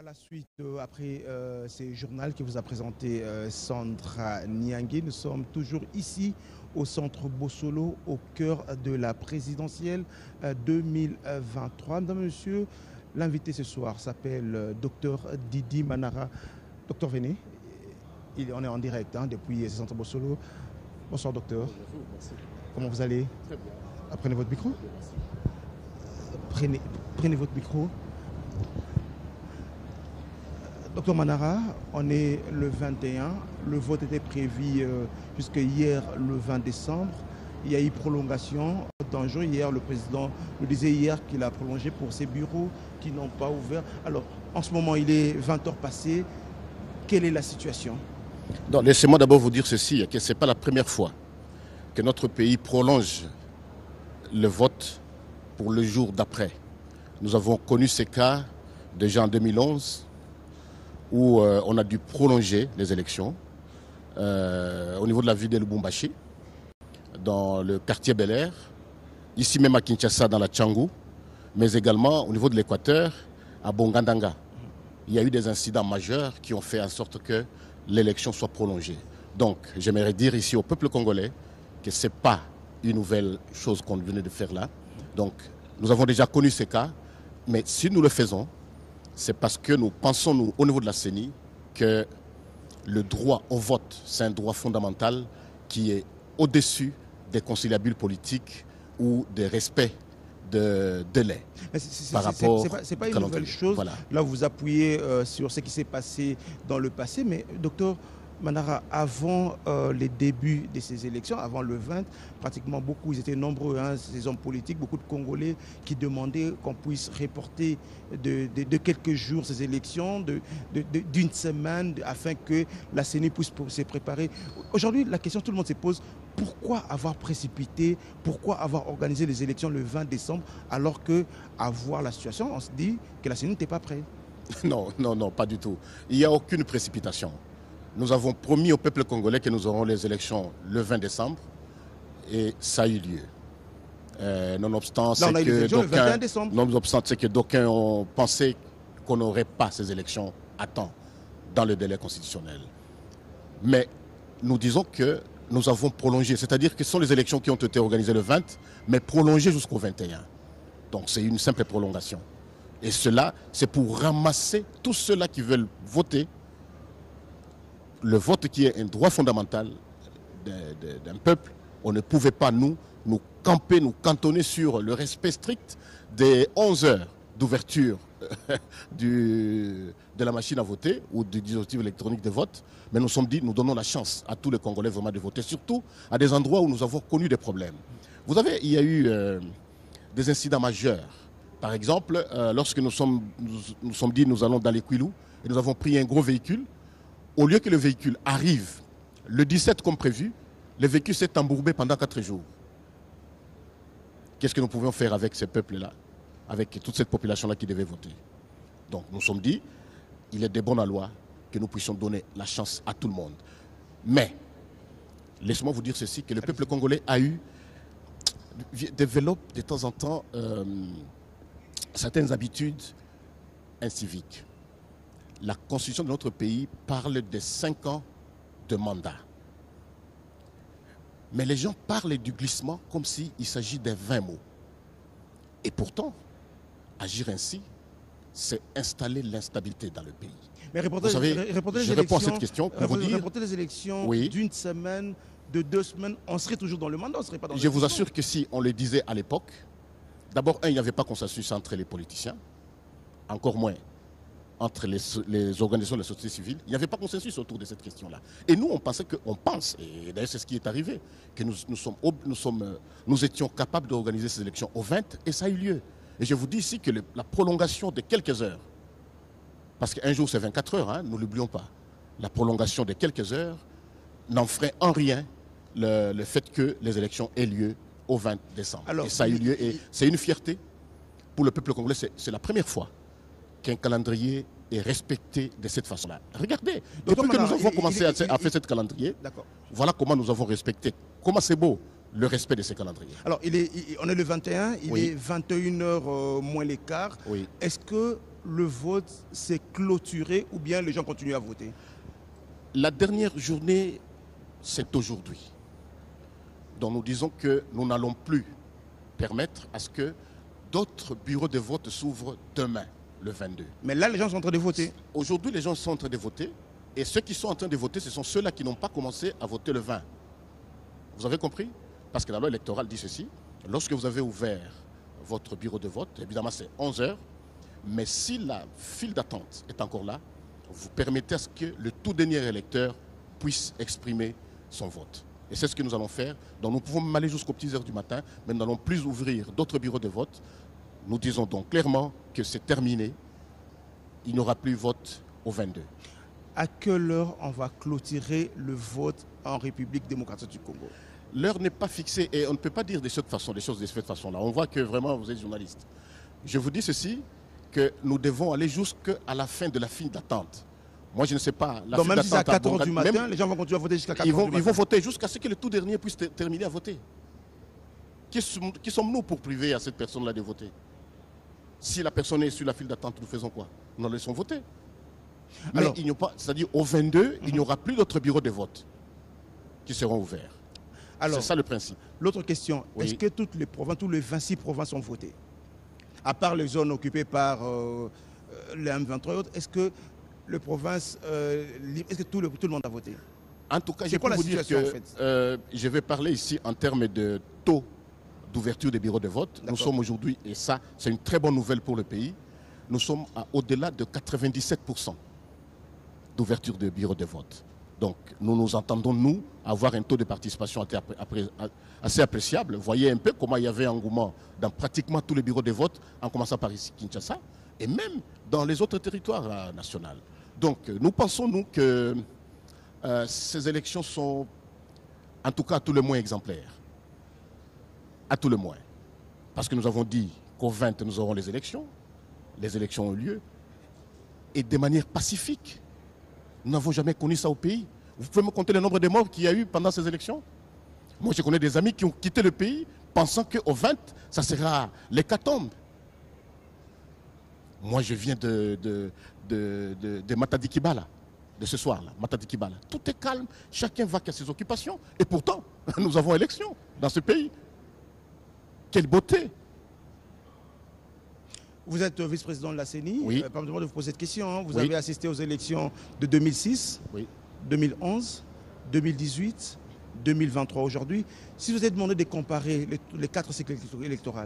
la suite, après ces journaux que vous a présenté Sandra Niangé, nous sommes toujours ici au centre Bossolo, au cœur de la présidentielle 2023. Mesdames et messieurs, l'invité ce soir s'appelle Dr Didi Manara. Docteur, venez. On est en direct depuis ce centre Bossolo. Bonsoir docteur. Bonjour, merci. Comment vous allez? Très bien. Prenez votre micro. Merci. Prenez votre micro. Docteur Manara, on est le 21. Le vote était prévu jusqu'à hier, le 20 décembre. Il y a eu prolongation d'un jour. Hier, le président nous disait hier qu'il a prolongé pour ses bureaux qui n'ont pas ouvert. Alors, en ce moment, il est 20 heures passées. Quelle est la situation? Laissez-moi d'abord vous dire ceci, que ce n'est pas la première fois que notre pays prolonge le vote pour le jour d'après. Nous avons connu ces cas déjà en 2011 où on a dû prolonger les élections au niveau de la ville de Lubumbashi, dans le quartier Bel Air, ici même à Kinshasa dans la Tchangou, mais également au niveau de l'Équateur, à Bongandanga. Il y a eu des incidents majeurs qui ont fait en sorte que l'élection soit prolongée. Donc, j'aimerais dire ici au peuple congolais que ce n'est pas une nouvelle chose qu'on venait de faire là. Donc, nous avons déjà connu ces cas, mais si nous le faisons, c'est parce que nous pensons, nous, au niveau de la CENI, que le droit au vote, c'est un droit fondamental qui est au-dessus des conciliabules politiques ou des respects de délai par rapport c'est pas une nouvelle chose. Voilà. Là, vous appuyez sur ce qui s'est passé dans le passé, mais docteur Manara, avant les débuts de ces élections, avant le 20, pratiquement beaucoup, ils étaient nombreux, ces hommes politiques, beaucoup de Congolais qui demandaient qu'on puisse reporter de quelques jours ces élections, d'une semaine, afin que la CENI puisse se préparer. Aujourd'hui, la question que tout le monde se pose, pourquoi avoir précipité, pourquoi avoir organisé les élections le 20 décembre, alors qu'à voir la situation, on se dit que la CENI n'était pas prête? Non, pas du tout. Il n'y a aucune précipitation. Nous avons promis au peuple congolais que nous aurons les élections le 20 décembre et ça a eu lieu. Nonobstant ce que d'aucuns ont pensé qu'on n'aurait pas ces élections à temps dans le délai constitutionnel. Mais nous disons que nous avons prolongé, c'est-à-dire que ce sont les élections qui ont été organisées le 20, mais prolongées jusqu'au 21. Donc c'est une simple prolongation. Et cela, c'est pour ramasser tous ceux-là qui veulent voter. Le vote qui est un droit fondamental d'un peuple, on ne pouvait pas nous camper, nous cantonner sur le respect strict des 11 heures d'ouverture de la machine à voter ou du dispositif électronique de vote. Mais nous sommes dit, nous donnons la chance à tous les Congolais vraiment de voter, surtout à des endroits où nous avons connu des problèmes. Vous savez, il y a eu des incidents majeurs. Par exemple, lorsque nous sommes dit, nous allons dans les Kouilou et nous avons pris un gros véhicule. Au lieu que le véhicule arrive le 17 comme prévu, le véhicule s'est embourbé pendant 4 jours. Qu'est-ce que nous pouvions faire avec ces peuples-là, avec toute cette population-là qui devait voter? Donc nous sommes dit, il est de bonne loi que nous puissions donner la chance à tout le monde. Mais, laissez-moi vous dire ceci, que le peuple congolais développe de temps en temps certaines habitudes inciviques. La constitution de notre pays parle de 5 ans de mandat. Mais les gens parlent du glissement comme s'il s'agit de 20 mots. Et pourtant, agir ainsi, c'est installer l'instabilité dans le pays. Mais je réponds à cette question pour vous dire... Reporter les élections d'une semaine, de 2 semaines, on serait toujours dans le mandat, on ne serait pas dans le Je vous assure que si on le disait à l'époque, d'abord, il n'y avait pas consensus entre les politiciens, encore moins entre les organisations de la société civile. Il n'y avait pas consensus autour de cette question-là. Et nous, on pensait et d'ailleurs c'est ce qui est arrivé, que nous étions capables d'organiser ces élections au 20 et ça a eu lieu. Et je vous dis ici que la prolongation de quelques heures, parce qu'un jour c'est 24 heures, nous ne l'oublions pas, la prolongation de quelques heures n'en ferait en rien le fait que les élections aient lieu au 20 décembre. Alors, et ça a eu lieu et c'est une fierté pour le peuple congolais, c'est la première fois qu'un calendrier est respecté de cette façon-là. Regardez, depuis que nous avons commencé à faire ce calendrier, voilà comment nous avons respecté. Comment c'est beau le respect de ces calendriers. Alors, on est le 21, il est 21h moins les quarts. Oui. Est-ce que le vote s'est clôturé ou bien les gens continuent à voter? La dernière journée, c'est aujourd'hui. Donc nous disons que nous n'allons plus permettre à ce que d'autres bureaux de vote s'ouvrent demain, le 22. Mais là, les gens sont en train de voter. Aujourd'hui, les gens sont en train de voter. Et ceux qui sont en train de voter, ce sont ceux-là qui n'ont pas commencé à voter le 20. Vous avez compris? Parce que la loi électorale dit ceci. Lorsque vous avez ouvert votre bureau de vote, évidemment c'est 11 heures, mais si la file d'attente est encore là, vous permettez à ce que le tout dernier électeur puisse exprimer son vote. Et c'est ce que nous allons faire. Donc nous pouvons même aller jusqu'aux petites heures du matin, mais nous n'allons plus ouvrir d'autres bureaux de vote. Nous disons donc clairement que c'est terminé. Il n'y aura plus vote au 22. À quelle heure on va clôturer le vote en République démocratique du Congo? L'heure n'est pas fixée et on ne peut pas dire de cette façon, des choses de cette façon-là. On voit que vraiment vous êtes journaliste. Je vous dis ceci, que nous devons aller jusqu'à la fin de la file d'attente. Moi, je ne sais pas. Donc même si c'est à 4 h du matin, les gens vont continuer à voter jusqu'à 4 h du matin. Ils vont voter jusqu'à ce que le tout dernier puisse terminer à voter. Qui sommes-nous pour priver à cette personne-là de voter? Si la personne est sur la file d'attente, nous faisons quoi? Nous la laissons voter. Mais alors, il n'y a pas, c'est-à-dire au 22, il n'y aura plus d'autres bureaux de vote qui seront ouverts. C'est ça le principe. L'autre question, oui. Est-ce que toutes les provinces, tous les 26 provinces ont voté? À part les zones occupées par les M23 et autres, est-ce que les provinces, est-ce que tout le monde a voté? En tout cas, je peux vous dire que je vais parler ici en termes de taux d'ouverture des bureaux de vote. Nous sommes aujourd'hui, et ça, c'est une très bonne nouvelle pour le pays, nous sommes au-delà de 97% d'ouverture des bureaux de vote. Donc, nous nous entendons, nous, avoir un taux de participation assez appréciable. Vous voyez un peu comment il y avait engouement dans pratiquement tous les bureaux de vote, en commençant par ici, Kinshasa, et même dans les autres territoires nationaux. Donc, nous pensons, nous, que ces élections sont, en tout cas, à tout le moins exemplaires. À tout le moins. Parce que nous avons dit qu'au 20, nous aurons les élections. Les élections ont lieu. Et de manière pacifique. Nous n'avons jamais connu ça au pays. Vous pouvez me compter le nombre de morts qu'il y a eu pendant ces élections? Moi, je connais des amis qui ont quitté le pays pensant qu'au 20, ça sera l'hécatombe. Moi, je viens de Matadi Kibala, de ce soir-là, Matadi Kibala. Tout est calme, chacun va à ses occupations. Et pourtant, nous avons élection dans ce pays. Quelle beauté! Vous êtes vice-président de la CENI. Oui. Permettez-moi de vous poser cette question. Hein. Vous oui. avez assisté aux élections de 2006, oui. 2011, 2018, 2023 aujourd'hui. Si vous êtes demandé de comparer les 4 cycles électoraux,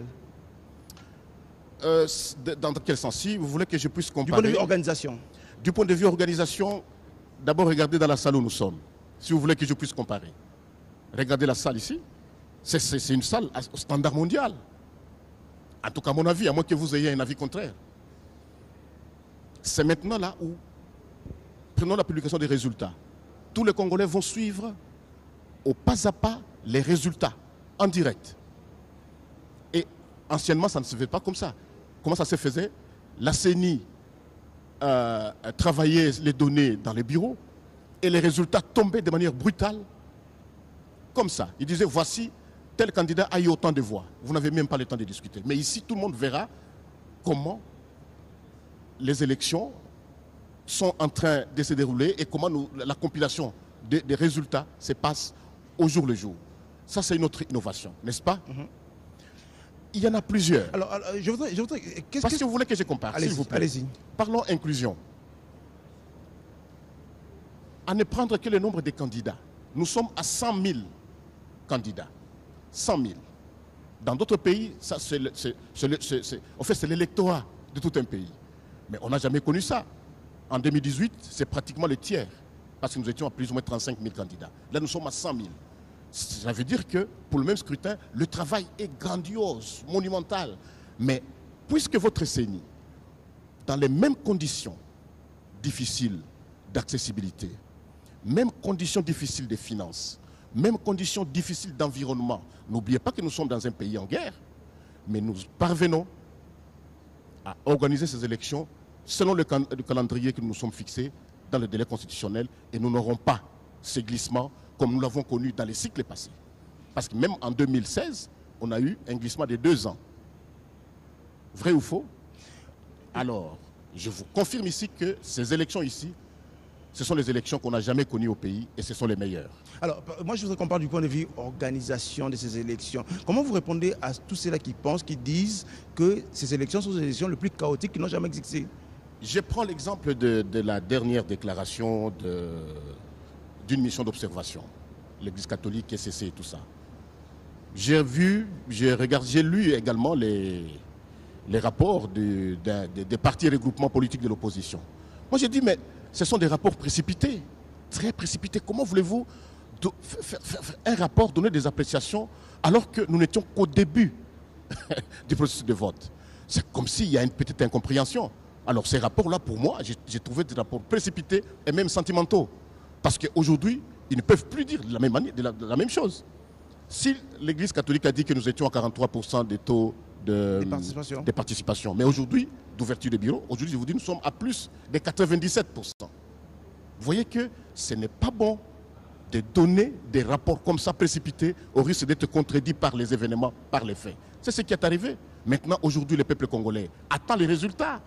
dans quel sens? Si vous voulez que je puisse comparer... Du point de vue organisation. Du point de vue organisation, d'abord regardez dans la salle où nous sommes. Si vous voulez que je puisse comparer. Regardez la salle ici. C'est une salle au standard mondial. En tout cas, à mon avis, à moins que vous ayez un avis contraire. C'est maintenant là où, prenons la publication des résultats. Tous les Congolais vont suivre au pas à pas les résultats en direct. Et anciennement, ça ne se fait pas comme ça. Comment ça se faisait? La CENI travaillait les données dans les bureaux et les résultats tombaient de manière brutale. Comme ça. Ils disaient, voici, tel candidat a eu autant de voix. Vous n'avez même pas le temps de discuter. Mais ici, tout le monde verra comment les élections sont en train de se dérouler et comment la compilation des résultats se passe au jour le jour. Ça, c'est une autre innovation, n'est-ce pas? Il y en a plusieurs. Alors je voudrais parce que vous voulez que je compare, s'il vous plaît. Allez-y. Parlons inclusion. À ne prendre que le nombre de candidats. Nous sommes à 100 000 candidats. 100 000. Dans d'autres pays, c'est l'électorat de tout un pays. Mais on n'a jamais connu ça. En 2018, c'est pratiquement le tiers. Parce que nous étions à plus ou moins 35 000 candidats. Là, nous sommes à 100 000. Ça veut dire que pour le même scrutin, le travail est grandiose, monumental. Mais puisque votre CENI, dans les mêmes conditions difficiles d'accessibilité, mêmes conditions difficiles de finances, mêmes conditions difficiles d'environnement, n'oubliez pas que nous sommes dans un pays en guerre, mais nous parvenons à organiser ces élections selon le calendrier que nous nous sommes fixés dans le délai constitutionnel et nous n'aurons pas ces glissements comme nous l'avons connu dans les cycles passés. Parce que même en 2016, on a eu un glissement de 2 ans. Vrai ou faux? Alors, Je vous confirme ici que ces élections ici, ce sont les élections qu'on n'a jamais connues au pays et ce sont les meilleures. Alors, moi, je voudrais qu'on parle du point de vue organisation de ces élections. Comment vous répondez à tous ceux-là qui pensent, qui disent que ces élections sont les élections les plus chaotiques qui n'ont jamais existé? Je prends l'exemple de la dernière déclaration d'une mission d'observation, l'Église catholique, SCC et tout ça. J'ai lu également les rapports des partis et regroupements politiques de l'opposition. Moi, j'ai dit, mais ce sont des rapports précipités, très précipités. Comment voulez-vous faire un rapport, donner des appréciations, alors que nous n'étions qu'au début du processus de vote? C'est comme s'il y a une petite incompréhension. Alors, ces rapports-là, pour moi, j'ai trouvé des rapports précipités et même sentimentaux. Parce qu'aujourd'hui, ils ne peuvent plus dire de la même chose. Si l'Église catholique a dit que nous étions à 43% des taux de participation, mais aujourd'hui, d'ouverture des bureaux, aujourd'hui, je vous dis, nous sommes à plus de 97%. Vous voyez que ce n'est pas bon de donner des rapports comme ça précipités au risque d'être contredits par les événements, par les faits. C'est ce qui est arrivé. Maintenant, aujourd'hui, le peuple congolais attend les résultats.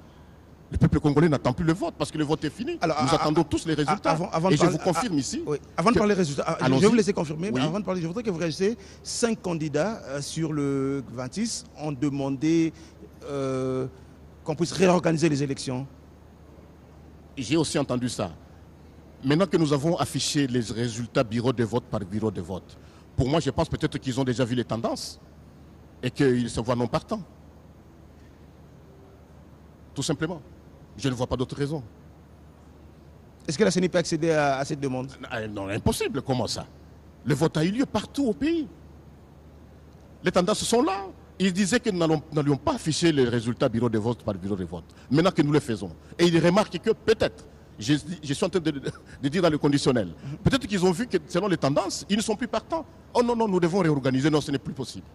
Le peuple congolais n'attend plus le vote parce que le vote est fini. Alors, nous attendons tous les résultats. Et je vous confirme ici. Oui. Avant de parler des résultats, je vais vous laisser confirmer, mais avant de parler, je voudrais que vous réagissez. 5 candidats sur le 26 ont demandé qu'on puisse réorganiser les élections. J'ai aussi entendu ça. Maintenant que nous avons affiché les résultats bureau de vote par bureau de vote, pour moi, je pense peut-être qu'ils ont déjà vu les tendances et qu'ils se voient non partants. Tout simplement. Je ne vois pas d'autre raison. Est-ce que la CENI peut accéder à cette demande? Non, impossible. Comment ça? Le vote a eu lieu partout au pays. Les tendances sont là. Ils disaient que nous n'allions pas afficher les résultats bureau de vote par bureau de vote. Maintenant que nous le faisons. Et ils remarquent que peut-être, je suis en train de dire dans le conditionnel, peut-être qu'ils ont vu que selon les tendances, ils ne sont plus partants. Oh non, non, nous devons réorganiser. Non, ce n'est plus possible.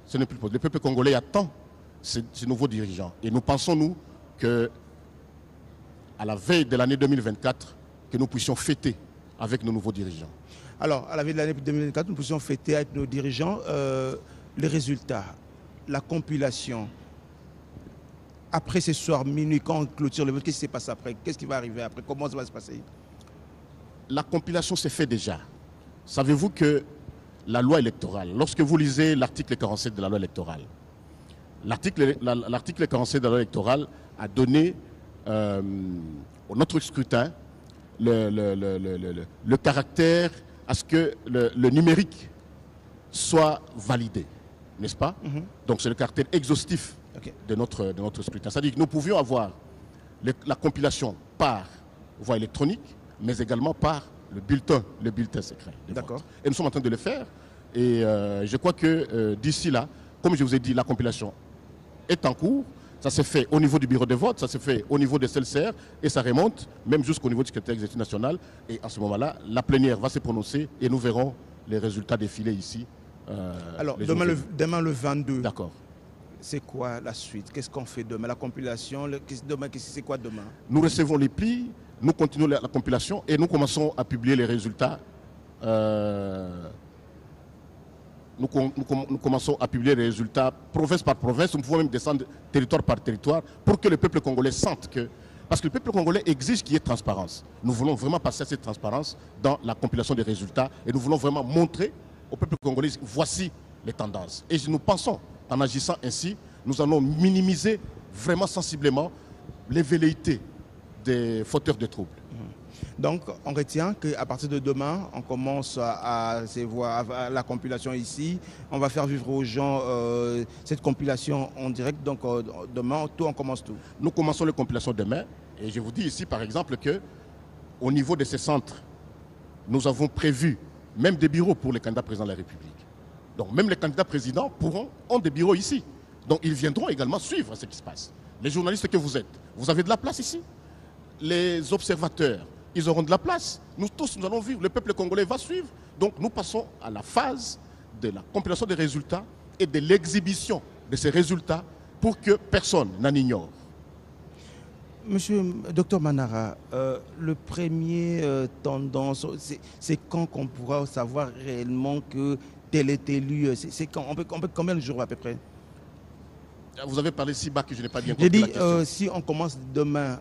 Ce n'est plus possible. Le peuple congolais attend ces nouveaux dirigeants. Et nous pensons, nous, que à la veille de l'année 2024, que nous puissions fêter avec nos nouveaux dirigeants. Alors, à la veille de l'année 2024, nous puissions fêter avec nos dirigeants les résultats, la compilation. Après ce soir, minuit, quand on clôture le vote, qu'est-ce qui se passe après? Qu'est-ce qui va arriver après? Comment ça va se passer? La compilation s'est faite déjà. Savez-vous que la loi électorale, lorsque vous lisez l'article 47 de la loi électorale, l'article 47 de la loi électorale a donné au notre scrutin le caractère à ce que le numérique soit validé, n'est-ce pas? Donc c'est le caractère exhaustif de notre scrutin. C'est-à-dire que nous pouvions avoir la compilation par voie électronique, mais également par le bulletin secret. D'accord. Et nous sommes en train de le faire. Et je crois que d'ici là, comme je vous ai dit, la compilation est en cours. Ça se fait au niveau du bureau de vote, ça se fait au niveau des CLCR et ça remonte même jusqu'au niveau du secrétaire exécutif national. Et à ce moment-là, la plénière va se prononcer et nous verrons les résultats défiler ici. Alors, demain le 22. D'accord. C'est quoi la suite? Qu'est-ce qu'on fait demain? La compilation, c'est quoi demain? Nous recevons les plis, nous continuons la compilation et nous commençons à publier les résultats. Nous commençons à publier les résultats province par province. Nous pouvons même descendre territoire par territoire pour que le peuple congolais sente que... Parce que le peuple congolais exige qu'il y ait transparence. Nous voulons vraiment passer à cette transparence dans la compilation des résultats et nous voulons vraiment montrer au peuple congolais, voici les tendances. Et nous pensons, en agissant ainsi, nous allons minimiser vraiment sensiblement les velléités des fauteurs de troubles. Donc, on retient qu'à partir de demain, on commence à la compilation ici. On va faire vivre aux gens cette compilation en direct. Donc, demain, on commence tout. Nous commençons les compilations demain. Et je vous dis ici, par exemple, qu'au niveau de ces centres, nous avons prévu même des bureaux pour les candidats présidents de la République. Donc, même les candidats présidents ont des bureaux ici. Donc, ils viendront également suivre ce qui se passe. Les journalistes que vous êtes, vous avez de la place ici. Les observateurs, ils auront de la place. Nous tous, nous allons vivre. Le peuple congolais va suivre. Donc, nous passons à la phase de la compilation des résultats et de l'exhibition de ces résultats pour que personne n'en ignore. Monsieur Dr Manara, le premier tendance, c'est quand qu'on pourra savoir réellement que tel est élu? C'est quand? On peut combien de jours à peu près? Vous avez parlé si bas que je n'ai pas bien compris la question. J'ai dit, si on commence demain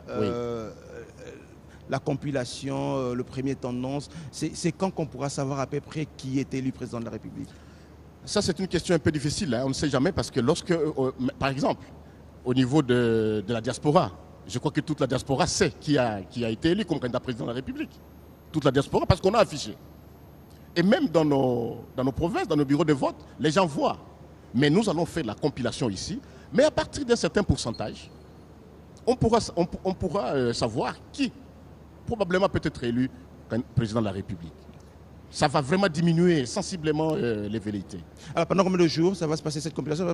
la compilation, le premier tendance, c'est quand qu'on pourra savoir à peu près qui est élu président de la République? Ça, c'est une question un peu difficile. Hein. On ne sait jamais parce que lorsque, par exemple, au niveau de la diaspora, je crois que toute la diaspora sait qui a été élu comme candidat président de la République. Toute la diaspora, parce qu'on a affiché. Et même dans nos provinces, dans nos bureaux de vote, les gens voient. Mais nous allons faire la compilation ici. Mais à partir d'un certain pourcentage, on pourra savoir qui probablement peut être élu président de la République. Ça va vraiment diminuer sensiblement les velléités. Alors pendant combien de jours ça va se passer cette compilation?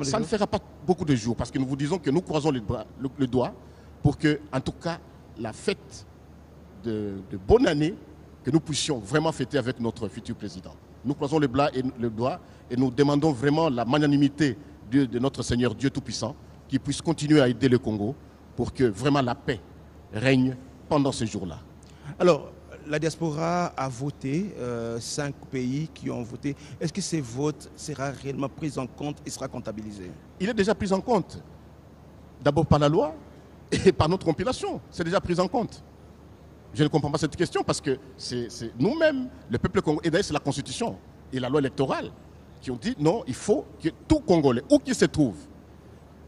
Ça ne fera pas beaucoup de jours parce que nous vous disons que nous croisons le doigt pour que, en tout cas, la fête de bonne année, que nous puissions vraiment fêter avec notre futur président. Nous croisons le doigt et nous demandons vraiment la magnanimité de notre Seigneur Dieu Tout-Puissant qui puisse continuer à aider le Congo pour que vraiment la paix règne pendant ce jour-là. Alors, la diaspora a voté, 5 pays qui ont voté. Est-ce que ces votes seront réellement pris en compte et sera comptabilisé? Il est déjà pris en compte. D'abord par la loi et par notre compilation. C'est déjà pris en compte. Je ne comprends pas cette question parce que c'est nous-mêmes, le peuple congolais, et d'ailleurs c'est la Constitution et la loi électorale qui ont dit non, il faut que tout Congolais, où qu'il se trouve,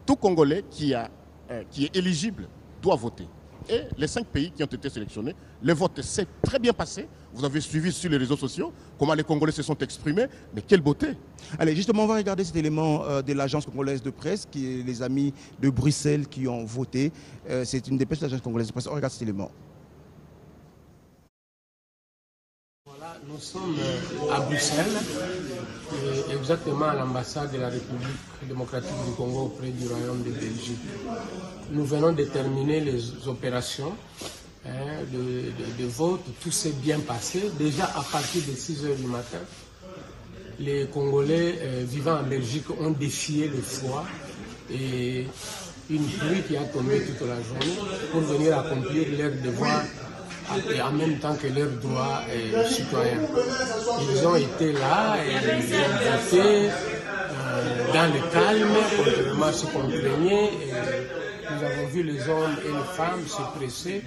tout Congolais qui est éligible doit voter. Et les 5 pays qui ont été sélectionnés, le vote s'est très bien passé. Vous avez suivi sur les réseaux sociaux comment les Congolais se sont exprimés. Mais quelle beauté! Allez, justement, on va regarder cet élément de l'agence congolaise de presse, qui est les amis de Bruxelles qui ont voté. C'est une dépêche de l'agence congolaise de presse. On regarde cet élément. Voilà, nous sommes à Bruxelles, exactement à l'ambassade de la République démocratique du Congo auprès du Royaume de Belgique. Nous venons de terminer les opérations de vote. Tout s'est bien passé. Déjà à partir de 6 h du matin, les Congolais vivant en Belgique ont défié le froid et une pluie qui a tombé toute la journée pour venir accomplir leur devoir et en même temps que leurs droits citoyens. Ils ont été là et ils ont voté dans le calme, contrairement à ce qu'on craignait. Nous avons vu les hommes et les femmes se presser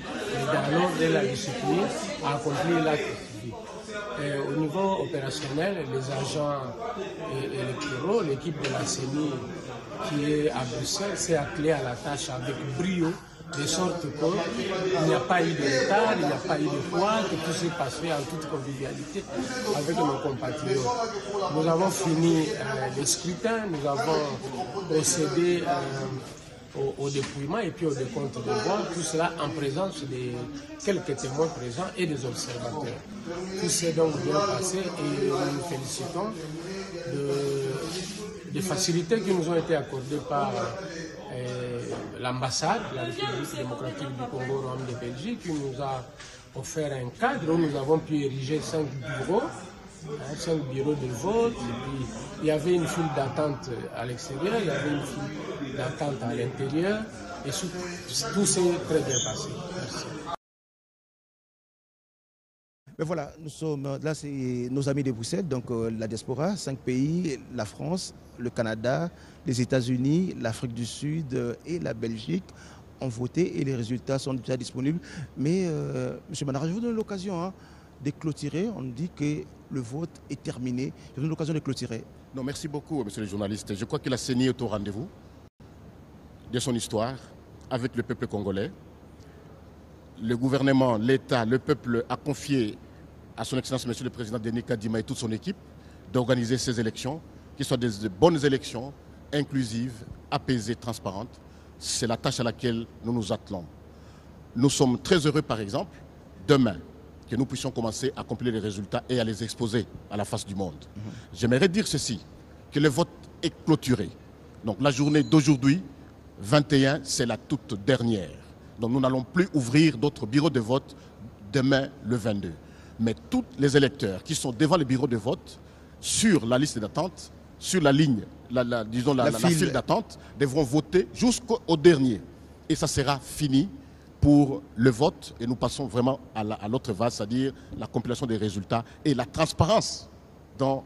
dans l'ordre de la discipline à accomplir l'acte civique. Au niveau opérationnel, les agents électoraux, l'équipe de la CENI qui est à Bruxelles s'est attelée à la tâche avec brio, de sorte qu'il n'y a pas eu de retard, il n'y a pas eu de poids, que tout s'est passé en toute convivialité avec nos compatriotes. Nous avons fini le scrutin, nous avons procédé au dépouillement et puis au décompte de voix, tout cela en présence de quelques témoins présents et des observateurs. Tout s'est donc bien passé et nous nous félicitons des facilités qui nous ont été accordées par l'ambassade de la République démocratique du Congo, Royaume de Belgique, qui nous a offert un cadre où nous avons pu ériger 5 bureaux, 5 bureaux de vote. Et puis, il y avait une file d'attente à l'extérieur, il y avait une file d'attente à l'intérieur, et tout s'est très bien passé. Merci. Mais voilà, nous sommes là, c'est nos amis de Bruxelles, donc la diaspora, 5 pays, la France, le Canada, les États-Unis, l'Afrique du Sud et la Belgique ont voté et les résultats sont déjà disponibles. Mais M. Manara, je vous donne l'occasion de clôturer. On dit que le vote est terminé. Je vous donne l'occasion de clôturer. Non, merci beaucoup, monsieur le journaliste. Je crois que la CENI est au rendez-vous de son histoire avec le peuple congolais. Le gouvernement, l'État, le peuple a confié à son Excellence, monsieur le Président Denis Kadima et toute son équipe d'organiser ces élections, qui soient des bonnes élections, inclusives, apaisées, transparentes. C'est la tâche à laquelle nous nous attelons. Nous sommes très heureux, par exemple, demain, que nous puissions commencer à compiler les résultats et à les exposer à la face du monde. J'aimerais dire ceci, que le vote est clôturé. Donc la journée d'aujourd'hui, 21, c'est la toute dernière. Donc nous n'allons plus ouvrir d'autres bureaux de vote demain, le 22. Mais tous les électeurs qui sont devant les bureaux de vote, sur la liste d'attente, sur la ligne, la file d'attente, devront voter jusqu'au dernier. Et ça sera fini pour le vote. Et nous passons vraiment à l'autre vase, c'est-à-dire la compilation des résultats et la transparence dans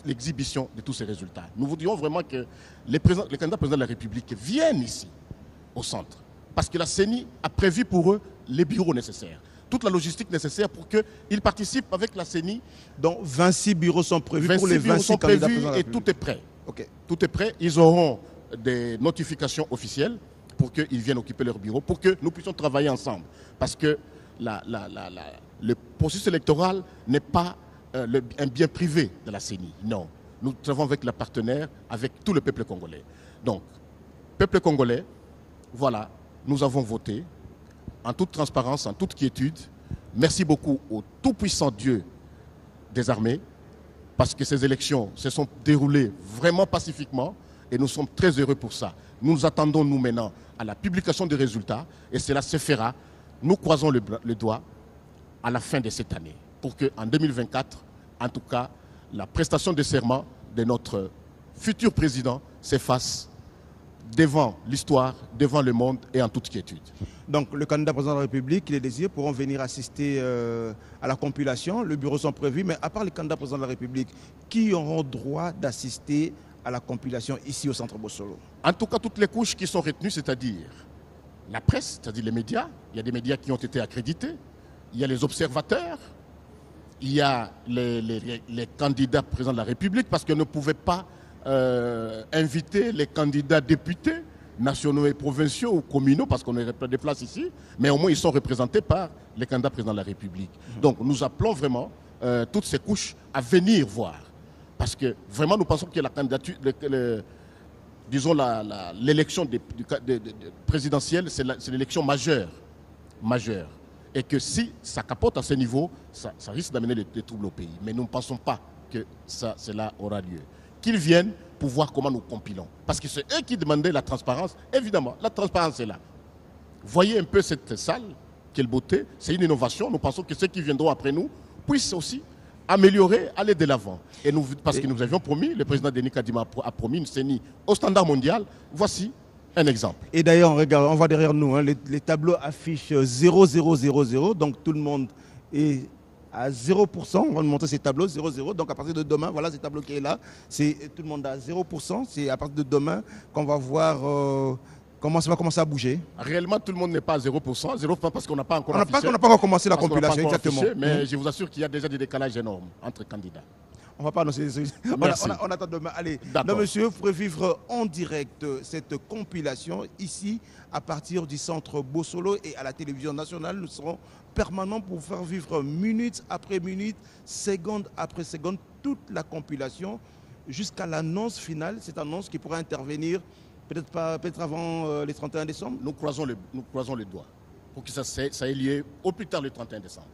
l'exhibition de tous ces résultats. Nous voudrions vraiment que les candidats présidents de la République viennent ici, au centre, parce que la CENI a prévu pour eux les bureaux nécessaires, toute la logistique nécessaire pour qu'ils participent avec la CENI. Donc 26 bureaux sont prévus 26 pour les 26 candidats présidents de la et République. tout est prêt. Okay. Tout est prêt. Ils auront des notifications officielles pour qu'ils viennent occuper leur bureau, pour que nous puissions travailler ensemble. Parce que le processus électoral n'est pas un bien privé de la CENI. Non. Nous travaillons avec la partenaire, avec tout le peuple congolais. Donc, peuple congolais, voilà, nous avons voté en toute transparence, en toute quiétude. Merci beaucoup au tout-puissant Dieu des armées, parce que ces élections se sont déroulées vraiment pacifiquement et nous sommes très heureux pour ça. Nous nous attendons, nous, maintenant, à la publication des résultats et cela se fera. Nous croisons le doigt à la fin de cette année pour qu'en 2024, en tout cas, la prestation de serment de notre futur président s'efface devant l'histoire, devant le monde et en toute quiétude. Donc le candidat président de la République, les désirés pourront venir assister à la compilation. Le bureau sont prévus, mais à part les candidats présidents de la République, qui auront droit d'assister à la compilation ici au centre Bossolo? En tout cas, toutes les couches qui sont retenues, c'est-à-dire la presse, c'est-à-dire les médias. Il y a des médias qui ont été accrédités. Il y a les observateurs. Il y a les candidats présidents de la République, parce qu'on ne pouvait pas inviter les candidats députés nationaux et provinciaux ou communaux, parce qu'on n'est pas des places ici, mais au moins ils sont représentés par les candidats présidents de la République. Donc nous appelons vraiment toutes ces couches à venir voir, parce que vraiment nous pensons que la candidature, disons l'élection présidentielle, c'est l'élection majeure, et que si ça capote à ce niveau, ça risque d'amener des troubles au pays. Mais nous ne pensons pas que cela aura lieu. Qu'ils viennent pour voir comment nous compilons. Parce que c'est eux qui demandaient la transparence. Évidemment, la transparence est là. Voyez un peu cette salle, quelle beauté. C'est une innovation. Nous pensons que ceux qui viendront après nous puissent aussi améliorer, aller de l'avant. Et nous, parce que nous avions promis, le président Denis Kadima a promis une CENI au standard mondial. Voici un exemple. Et d'ailleurs, regarde, on voit derrière nous, hein, les tableaux affichent 0,000, donc tout le monde est à 0%. On va nous montrer ces tableaux, 0,0. Donc à partir de demain, voilà ce tableau qui est là, tout le monde à 0%. C'est à partir de demain qu'on va voir comment ça va commencer à bouger. Réellement, tout le monde n'est pas à 0%, 0% parce qu'on n'a pas encore on n'a pas encore commencé la compilation, exactement. Mais je vous assure qu'il y a déjà des décalages énormes entre candidats. On va pas annoncer. On attend demain. Allez, non, monsieur, vous pourrez vivre en direct cette compilation ici à partir du centre Bossolo et à la télévision nationale. Nous serons permanents pour faire vivre minute après minute, seconde après seconde, toute la compilation jusqu'à l'annonce finale. Cette annonce qui pourra intervenir peut-être avant le 31 décembre. Nous croisons les doigts pour que ça ait lieu au plus tard le 31 décembre.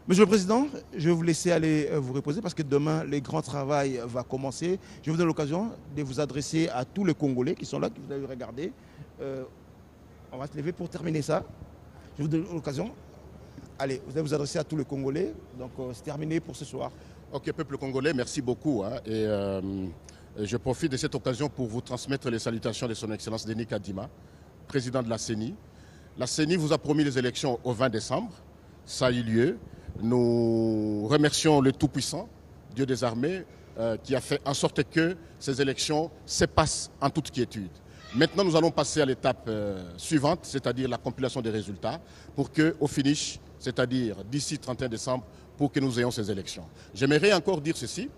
Monsieur le Président, je vais vous laisser aller vous reposer parce que demain, le grand travail va commencer. Je vous donne l'occasion de vous adresser à tous les Congolais qui sont là, qui vous avez regardé. On va se lever pour terminer ça. Je vous donne l'occasion. Allez, vous allez vous adresser à tous les Congolais. Donc, c'est terminé pour ce soir. Ok, peuple congolais, merci beaucoup. Hein, et je profite de cette occasion pour vous transmettre les salutations de son Excellence Denis Kadima, président de la CENI. La CENI vous a promis les élections au 20 décembre. Ça a eu lieu. Nous remercions le Tout-Puissant, Dieu des armées, qui a fait en sorte que ces élections se passent en toute quiétude. Maintenant, nous allons passer à l'étape suivante, c'est-à-dire la compilation des résultats, pour qu'au finish, c'est-à-dire d'ici 31 décembre, pour que nous ayons ces élections. J'aimerais encore dire ceci,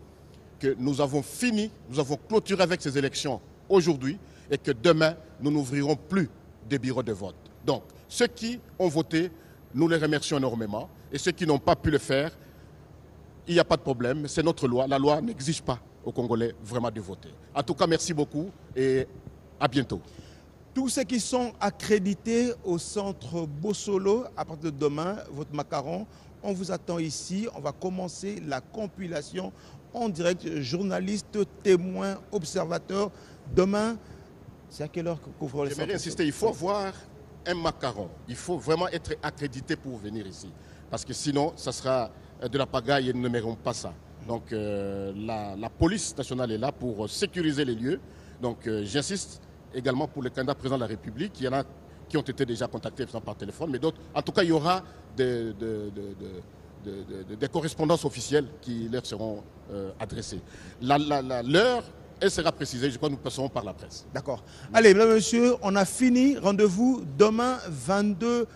que nous avons fini, nous avons clôturé avec ces élections aujourd'hui et que demain, nous n'ouvrirons plus de bureaux de vote. Donc, ceux qui ont voté, nous les remercions énormément. Et ceux qui n'ont pas pu le faire, il n'y a pas de problème. C'est notre loi. La loi n'exige pas aux Congolais vraiment de voter. En tout cas, merci beaucoup et à bientôt. Tous ceux qui sont accrédités au centre Bossolo, à partir de demain, votre macaron, on vous attend ici. On va commencer la compilation en direct. Journalistes, témoins, observateurs. Demain, c'est à quelle heure qu'ouvre le centre? J'aimerais insister, il faut avoir un macaron. Il faut vraiment être accrédité pour venir ici. Parce que sinon, ça sera de la pagaille et nous n'aimerons pas ça. Donc la police nationale est là pour sécuriser les lieux. Donc j'insiste également pour les candidats présidents de la République. Il y en a qui ont été déjà contactés par téléphone, mais d'autres. En tout cas, il y aura des correspondances officielles qui leur seront adressées. L'heure, elle sera précisée, je crois que nous passerons par la presse. D'accord. Allez, mesdames et messieurs, on a fini. Rendez-vous demain, 22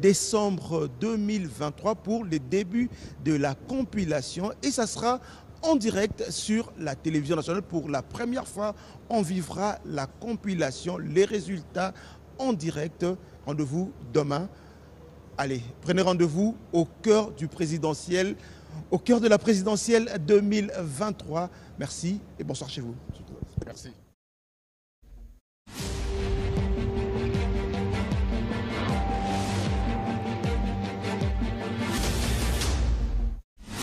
décembre 2023, pour les débuts de la compilation. Et ça sera en direct sur la télévision nationale. Pour la première fois, on vivra la compilation, les résultats en direct. Rendez-vous demain. Allez, prenez rendez-vous au cœur du présidentiel, au cœur de la présidentielle 2023. Merci et bonsoir chez vous. Merci.